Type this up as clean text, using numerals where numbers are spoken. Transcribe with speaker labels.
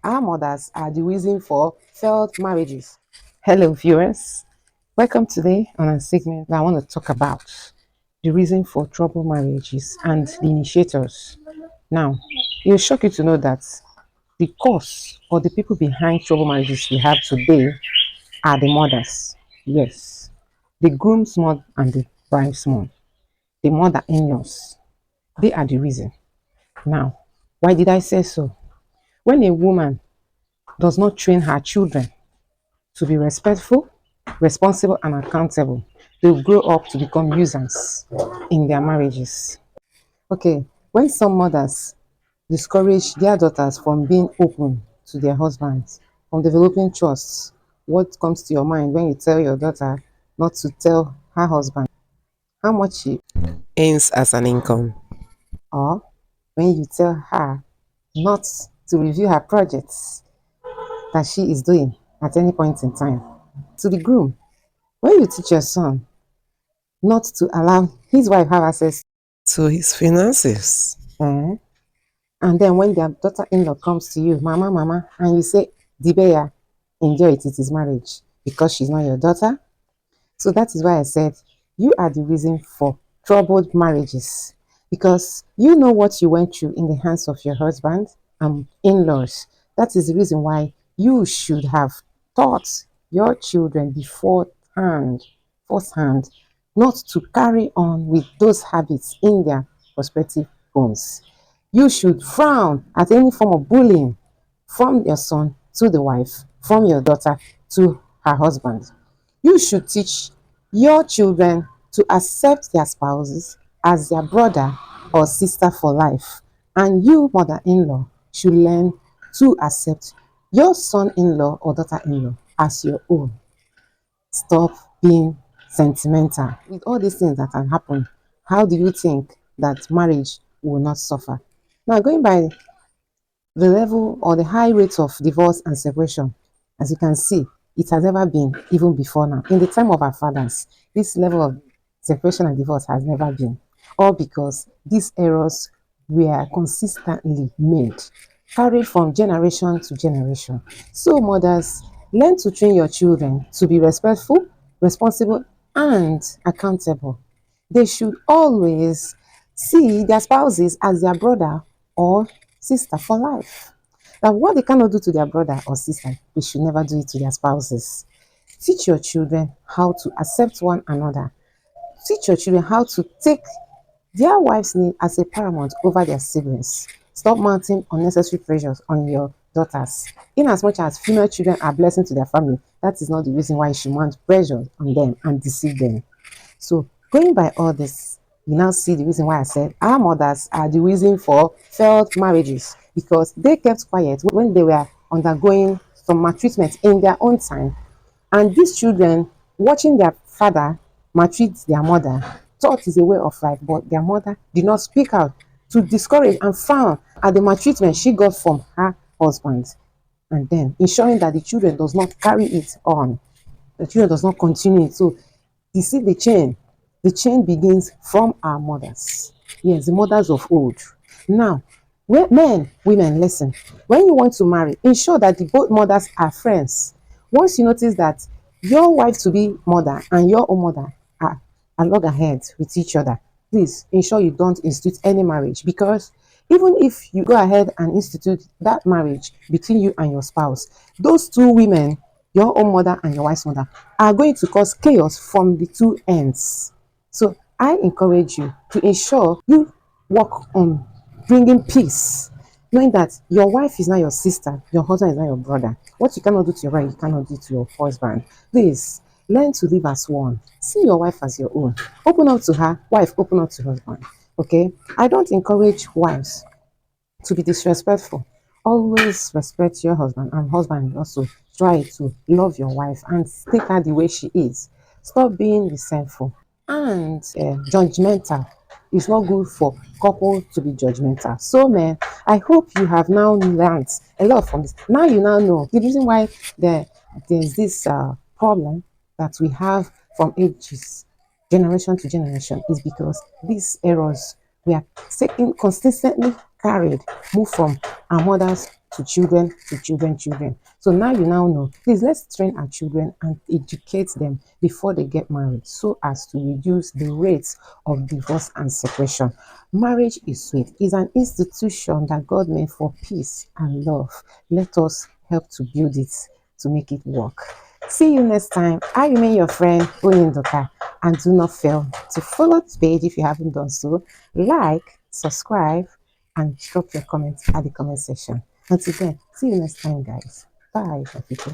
Speaker 1: our mothers are the reason for failed marriages. Hello, viewers. Welcome today on a segment that I want to talk about the reason for troubled marriages and the initiators. Now, it will shock you to know that the cause or the people behind troubled marriages we have today are the mothers. Yes, the groom's mom and the bride's mom, the mother-in-laws. They are the reason. Now, why did I say so? When a woman does not train her children to be respectful, responsible, and accountable, they will grow up to become users in their marriages. Okay, when some mothers discourage their daughters from being open to their husbands, from developing trust, what comes to your mind when you tell your daughter not to tell her husband how much she earns as an income? Or when you tell her not to review her projects that she is doing at any point in time? To the groom, when you teach your son not to allow his wife have access to his finances, and then when their daughter-in-law comes to you, mama, mama, and you say, Dibeya, enjoy it is marriage because she's not your daughter. So that is why I said you are the reason for troubled marriages, because you know what you went through in the hands of your husband and in-laws. That is the reason why you should have taught your children beforehand, firsthand, not to carry on with those habits in their prospective homes. You should frown at any form of bullying from your son to the wife, from your daughter to her husband. You should teach your children to accept their spouses as their brother or sister for life. And you, mother-in-law, should learn to accept your son-in-law or daughter-in-law as your own. Stop being sentimental. With all these things that can happen, how do you think that marriage will not suffer? Now, going by the level or the high rates of divorce and separation, as you can see, it has never been even before now. In the time of our fathers, this level of separation and divorce has never been. All because these errors were consistently made, carried from generation to generation. So mothers, learn to train your children to be respectful, responsible, and accountable. They should always see their spouses as their brother or sister for life. Now, what they cannot do to their brother or sister, they should never do it to their spouses. Teach your children how to accept one another. Teach your children how to take their wife's need as a paramount over their siblings. Stop mounting unnecessary pressures on your daughters. In as much as female children are blessing to their family, that is not the reason why you should mount pressure on them and deceive them. So, going by all this, you now see the reason why I said our mothers are the reason for failed marriages, because they kept quiet when they were undergoing some maltreatment in their own time. And these children, watching their father maltreat their mother, thought is a way of life, but their mother did not speak out to discourage and frown at the maltreatment she got from her husband. And then ensuring that the children does not carry it on, the children does not continue. So you see the chain. The chain begins from our mothers. Yes, the mothers of old. Now, men, women, listen. When you want to marry, ensure that the both mothers are friends. Once you notice that your wife to be mother and your own mother are loggerheads with each other, please ensure you don't institute any marriage, because even if you go ahead and institute that marriage between you and your spouse, those two women, your own mother and your wife's mother, are going to cause chaos from the two ends. So I encourage you to ensure you work on bringing peace, knowing that your wife is not your sister, your husband is not your brother. What you cannot do to your wife, you cannot do to your husband. Please learn to live as one. See your wife as your own. Open up to her, wife, open up to husband. Okay? I don't encourage wives to be disrespectful. Always respect your husband, and husband also try to love your wife and take her the way she is. Stop being resentful and judgmental. It's not good for couple to be judgmental. So, man, I hope you have now learned a lot from this. Now you now know the reason why there's this problem that we have from ages, generation to generation, is because these errors we are taking consistently carried, moved from our mothers to children, to children, children. So now you now know. Please let's train our children and educate them before they get married so as to reduce the rates of divorce and separation. Marriage is sweet. It's an institution that God made for peace and love. Let us help to build it to make it work. See you next time. I remain your friend, Oyindoka, and do not fail to follow the page if you haven't done so. Like, subscribe, and drop your comments at the comment section. Until then, see you next time, guys. Bye, my people.